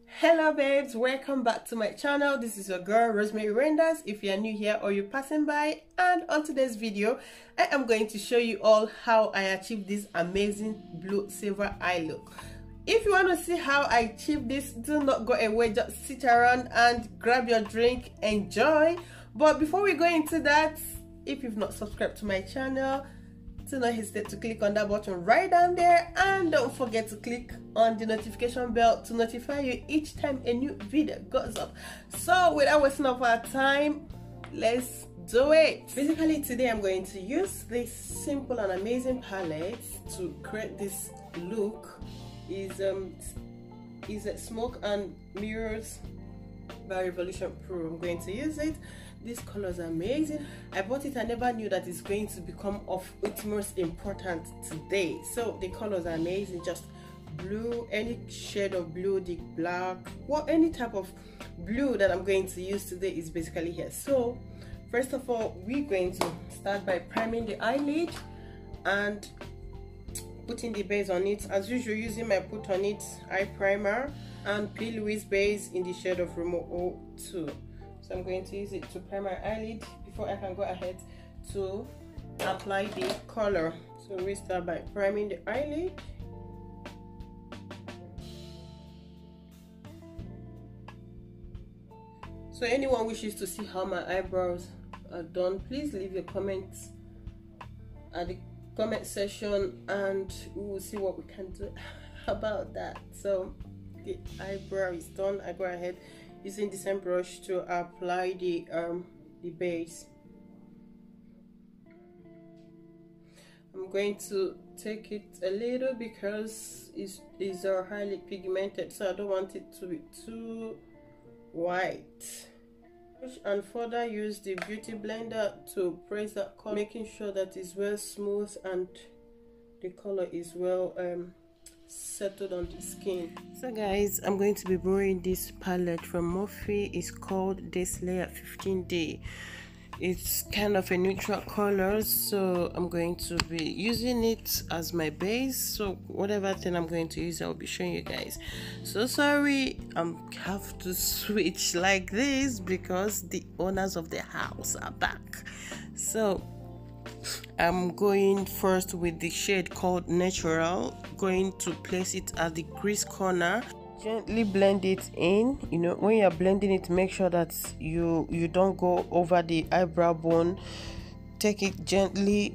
Hello babes, welcome back to my channel. This is your girl Rosemary Renders if you are new here or you're passing by. And on today's video I am going to show you all how I achieved this amazing blue silver eye look. If you want to see how I achieved this, do not go away, just sit around and grab your drink, enjoy. But before we go into that, if you've not subscribed to my channel, do not hesitate to click on that button right down there, and don't forget to click on the notification bell to notify you each time a new video goes up. So without wasting of our time, let's do it. Basically today I'm going to use this simple and amazing palette to create this look. Is a Smoke and Mirrors by Revolution Pro. I'm going to use it. This color is amazing. I bought it. I never knew that it's going to become of utmost importance today. So the colors are amazing. Just blue, any shade of blue, the black, any type of blue that I'm going to use today is basically here. So first of all, we're going to start by priming the eyelid and putting the base on it. As usual, using my Put On It eye primer and P. Louise base in the shade of Remo 02. So I'm going to use it to prime my eyelid before I can go ahead to apply the color. So we start by priming the eyelid. So anyone wishes to see how my eyebrows are done, please leave your comments at the comment section and we will see what we can do about that. So the eyebrow is done. I go ahead using the same brush to apply the base. I'm going to take it a little because it's highly pigmented, so I don't want it to be too white. And further use the beauty blender to press that color, making sure that it's well smooth and the color is well settled on the skin. So guys, I'm going to be borrowing this palette from Morphe. It's called This Layer 15D. It's kind of a neutral color, so I'm going to be using it as my base. So whatever thing I'm going to use, I'll be showing you guys. So sorry, I have to switch like this because the owners of the house are back. So I'm going first with the shade called Natural, going to place it at the crease corner. Gently blend it in. You know, when you're blending it, make sure that you don't go over the eyebrow bone. Take it gently.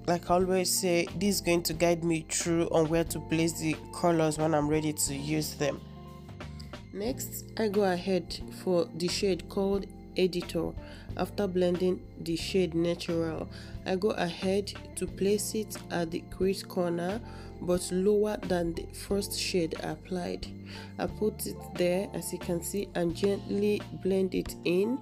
Like I always say, this is going to guide me through on where to place the colors when I'm ready to use them. Next, I go ahead for the shade called Editor. After blending the shade Natural, I go ahead to place it at the crease corner but lower than the first shade I applied. I put it there as you can see and gently blend it in.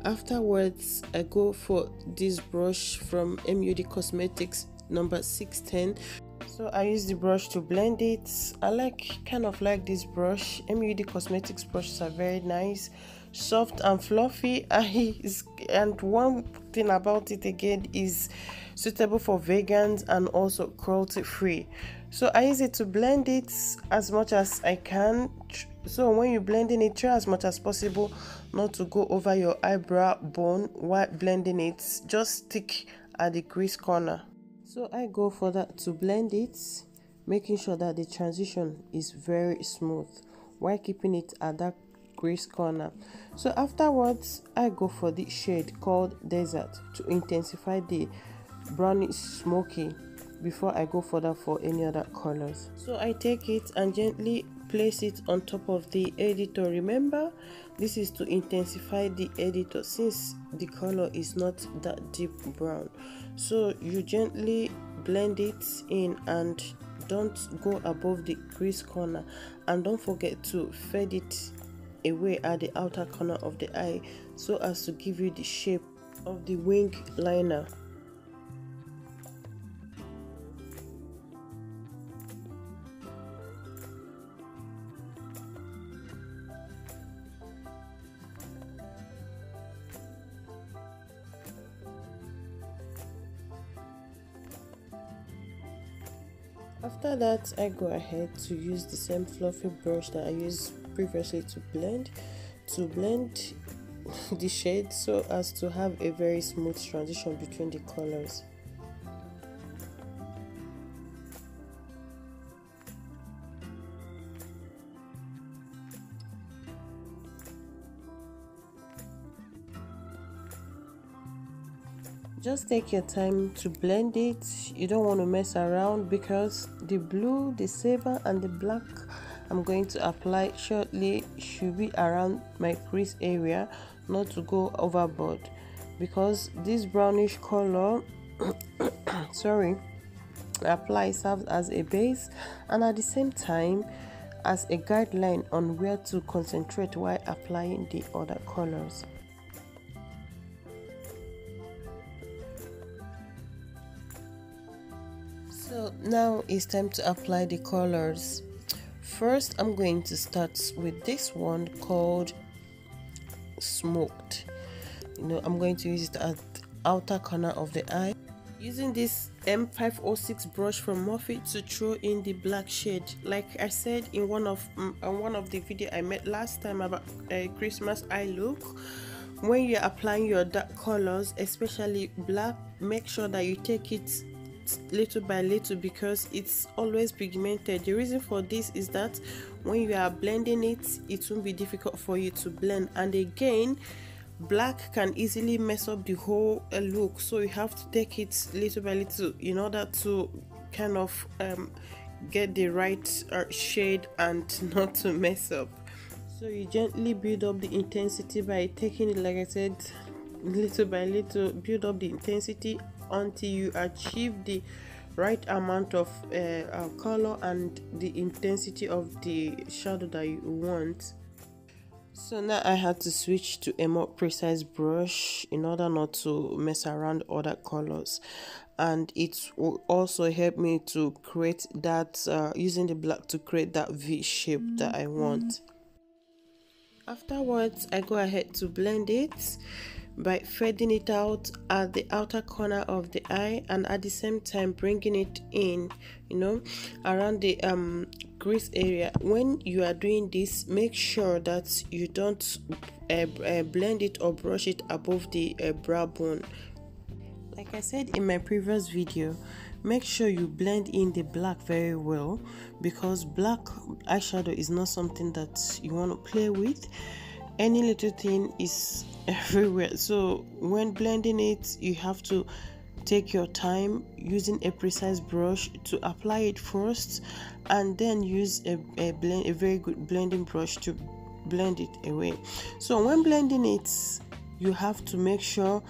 Afterwards, I go for this brush from MUD Cosmetics number 610. So I use the brush to blend it. I kind of like this brush. MUD Cosmetics brushes are very nice, soft and fluffy, and one thing about it again is suitable for vegans and also cruelty free. So I use it to blend it as much as I can. So when you're blending it, try as much as possible not to go over your eyebrow bone while blending it. Just stick at the crease corner. So I go for that to blend it, making sure that the transition is very smooth while keeping it at that crease corner. So afterwards, I go for the shade called Desert to intensify the brownish smoky before I go further for any other colors. So I take it and gently place it on top of the editor. Remember, this is to intensify the editor since the color is not that deep brown. So you gently blend it in and don't go above the crease corner, and don't forget to fade it away at the outer corner of the eye so as to give you the shape of the wing liner. After that, I go ahead to use the same fluffy brush that I used previously to blend the shade so as to have a very smooth transition between the colors. Just take your time to blend it. You don't want to mess around because the blue, the silver and the black I'm going to apply shortly should be around my crease area, not to go overboard, because this brownish color sorry, serves as a base and at the same time as a guideline on where to concentrate while applying the other colors. So now it's time to apply the colors. First, I'm going to start with this one called Smoked. I'm going to use it at the outer corner of the eye. Using this M506 brush from Morphe to throw in the black shade. Like I said in one of the video I made last time about a Christmas eye look, when you're applying your dark colors, especially black, make sure that you take it little by little because it's always pigmented. The reason for this is that when you are blending it, it won't be difficult for you to blend, and again, black can easily mess up the whole look, so you have to take it little by little in order to kind of get the right shade and not to mess up. So you gently build up the intensity by taking it, like I said, little by little. Build up the intensity until you achieve the right amount of color and the intensity of the shadow that you want. So now I had to switch to a more precise brush in order not to mess around other colors, and it will also help me to create that using the black to create that V shape that I want. Afterwards, I go ahead to blend it by fading it out at the outer corner of the eye and at the same time bringing it in, around the crease area. When you are doing this, make sure that you don't blend it or brush it above the brow bone. Like I said in my previous video, make sure you blend in the black very well, because black eyeshadow is not something that you want to play with. Any little thing is everywhere, so when blending it, you have to take your time using a precise brush to apply it first, and then use a very good blending brush to blend it away. So when blending it, you have to make sure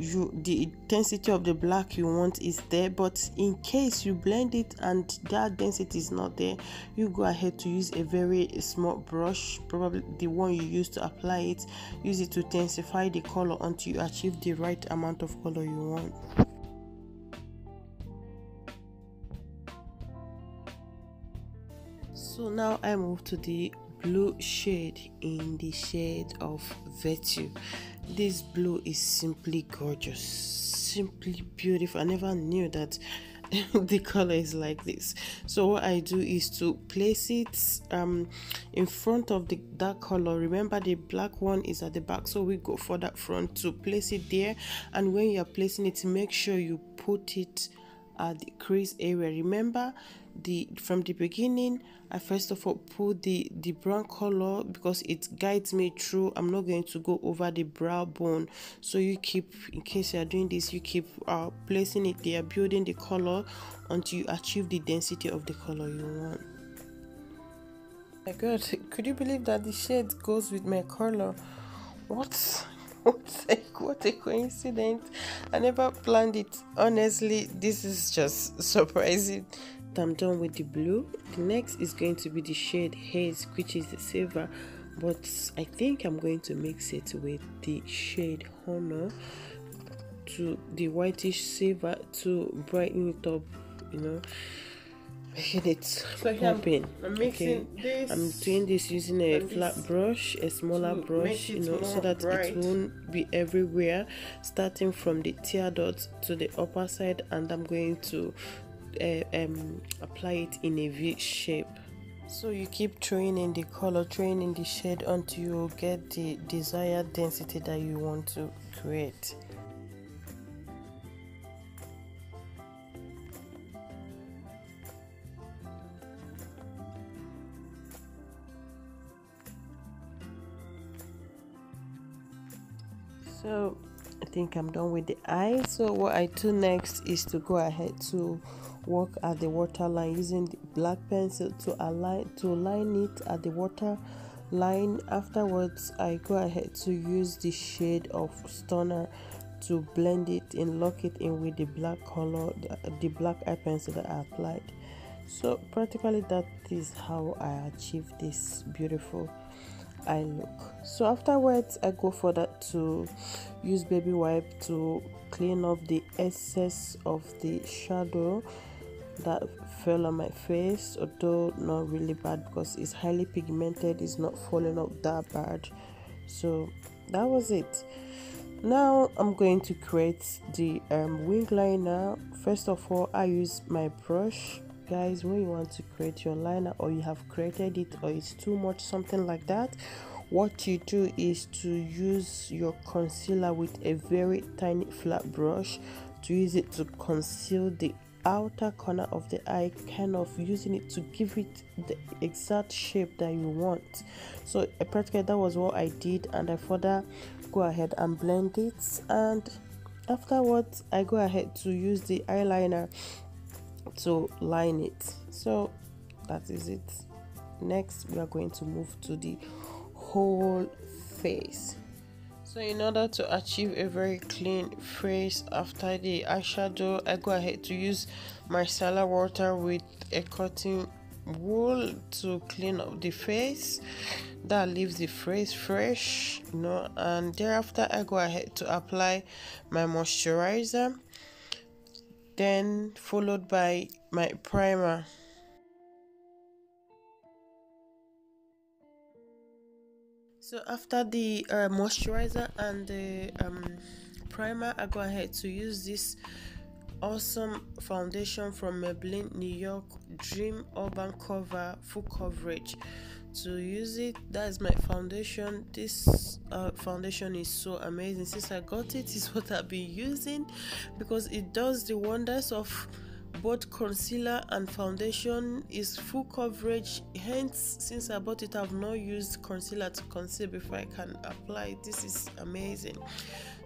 the intensity of the black you want is there, but in case you blend it and that density is not there, you go ahead to use a very small brush, probably the one you use to apply it. Use it to intensify the color until you achieve the right amount of color you want. So now I move to the blue shade in the shade of Virtue. This blue is simply gorgeous, simply beautiful. I never knew that the color is like this. So what I do is to place it in front of the dark color. Remember, the black one is at the back, so we go for that front to place it there. And when you are placing it, make sure you put it at the crease area. Remember, from the beginning, I first of all put the brown color because it guides me through. I'm not going to go over the brow bone, so you keep, in case you are doing this, you keep placing it there, building the color until you achieve the density of the color you want. My god, could you believe that the shade goes with my color? What a coincidence. I never planned it. Honestly, this is just surprising. I'm done with the blue. The next is going to be the shade Haze, which is the silver, but I think I'm going to mix it with the shade Honor, to the whitish silver, to brighten it up, making it popping. I'm mixing this. I'm doing this using a flat brush, a smaller brush, so that bright. It won't be everywhere, starting from the tear dot to the upper side, and I'm going to apply it in a V shape. So you keep throwing in the color, throwing in the shade until you get the desired density that you want to create. So I think I'm done with the eye. So what I do next is to go ahead to work at the waterline using the black pencil to line it at the water line. Afterwards, I go ahead to use the shade of Stoner to blend it and lock it in with the black color, the black eye pencil that I applied. So practically that is how I achieve this beautiful eye look. So afterwards, I go further to use baby wipe to clean off the excess of the shadow that fell on my face, although not really bad because it's highly pigmented, it's not falling off that bad. So that was it. Now I'm going to create the wing liner. First of all, I use my brush. Guys, when you want to create your liner or you have created it or it's too much, something like that, what you do is to use your concealer with a very tiny flat brush to use it to conceal the outer corner of the eye, kind of using it to give it the exact shape that you want. So practically that was what I did, and I further go ahead and blend it, and afterwards I go ahead to use the eyeliner to line it. So that is it. Next we are going to move to the whole face. So in order to achieve a very clean face after the eyeshadow, I go ahead to use micellar water with a cotton wool to clean up the face. That leaves the face fresh, and thereafter I go ahead to apply my moisturizer, then followed by my primer. So after the moisturizer and the primer, I go ahead to use this awesome foundation from Maybelline New York Dream Urban Cover Full Coverage. To use it, that is my foundation. This foundation is so amazing. Since I got it, is what I've been using because it does the wonders of both concealer and foundation. Is full coverage, hence since I bought it I've not used concealer to conceal before I can apply it. This is amazing.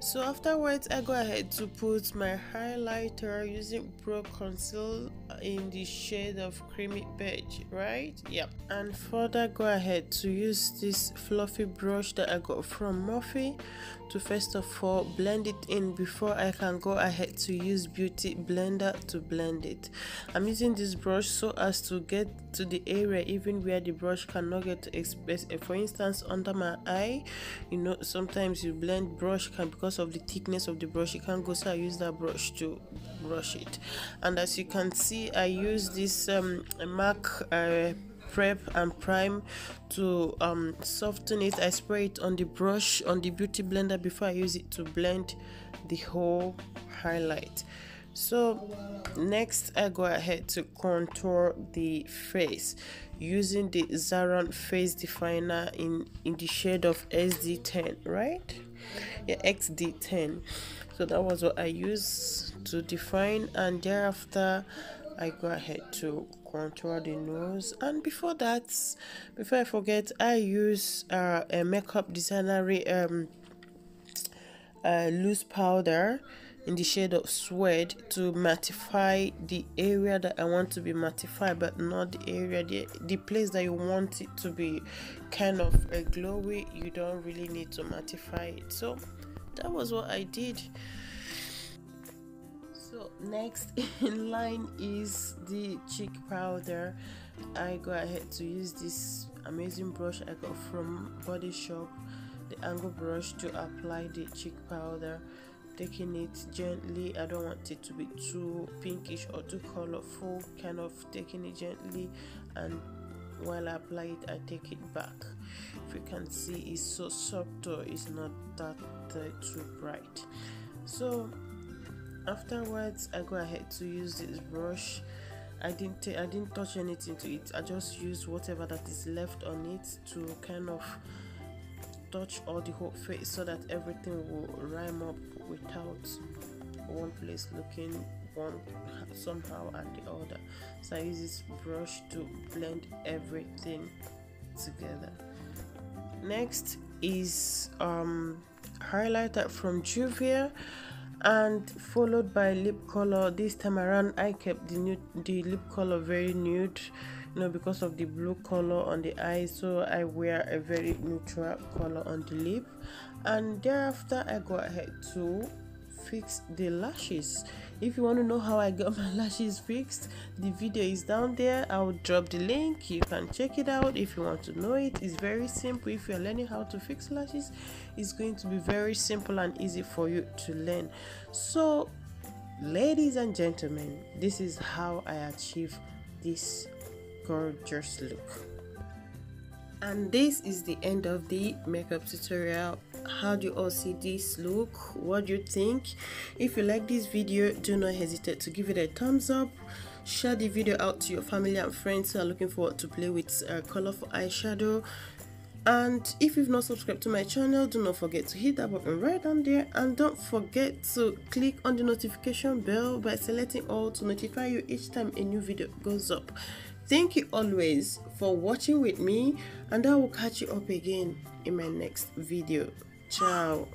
So afterwards I go ahead to put my highlighter using Pro Conceal in the shade of creamy beige, right? Yep. And further go ahead to use this fluffy brush that I got from Morphe to first of all blend it in before I can go ahead to use Beauty Blender to blend it. I'm using this brush so as to get to the area even where the brush cannot get to express. For instance, under my eye, sometimes you blend brush because of the thickness of the brush you can't go, so I use that brush to brush it. And as you can see, I use this MAC prep and prime to soften it. I spray it on the brush on the Beauty Blender before I use it to blend the whole highlight. So next I go ahead to contour the face using the Zaron face definer in the shade of SD10, right? Yeah, XD10. So that was what I used to define, and thereafter I go ahead to contour the nose. And before I forget, I use a makeup designer loose powder in the shade of Suede to mattify the area that I want to be mattified, but not the area, the place that you want it to be kind of a glowy. You don't really need to mattify it. So that was what I did. So next in line is the cheek powder. I go ahead to use this amazing brush I got from Body Shop, the angle brush, to apply the cheek powder, taking it gently. I don't want it to be too pinkish or too colorful, kind of taking it gently, and while I apply it I take it back. If you can see, it's so subtle, it's not that too bright. So Afterwards, I go ahead to use this brush. I didn't touch anything to it. I just used whatever that is left on it to kind of touch all the whole face so that everything will rhyme up without one place looking one somehow and the other. So I use this brush to blend everything together. Next is highlighter from Juvia, and followed by lip color. This time around I kept the lip color very nude, you know, because of the blue color on the eyes, so I wear a very neutral color on the lip. And thereafter I go ahead to fix the lashes. If you want to know how I got my lashes fixed, the video is down there. I'll drop the link, you can check it out if you want to know it. It's very simple. If you're learning how to fix lashes, it's going to be very simple and easy for you to learn. So ladies and gentlemen, this is how I achieve this gorgeous look. And this is the end of the makeup tutorial. How do you all see this look? What do you think? If you like this video, do not hesitate to give it a thumbs up. Share the video out to your family and friends who are looking forward to play with colorful eyeshadow. And if you've not subscribed to my channel, do not forget to hit that button right down there, and don't forget to click on the notification bell by selecting all to notify you each time a new video goes up. Thank you always for watching with me, and I will catch you up again in my next video. Ciao.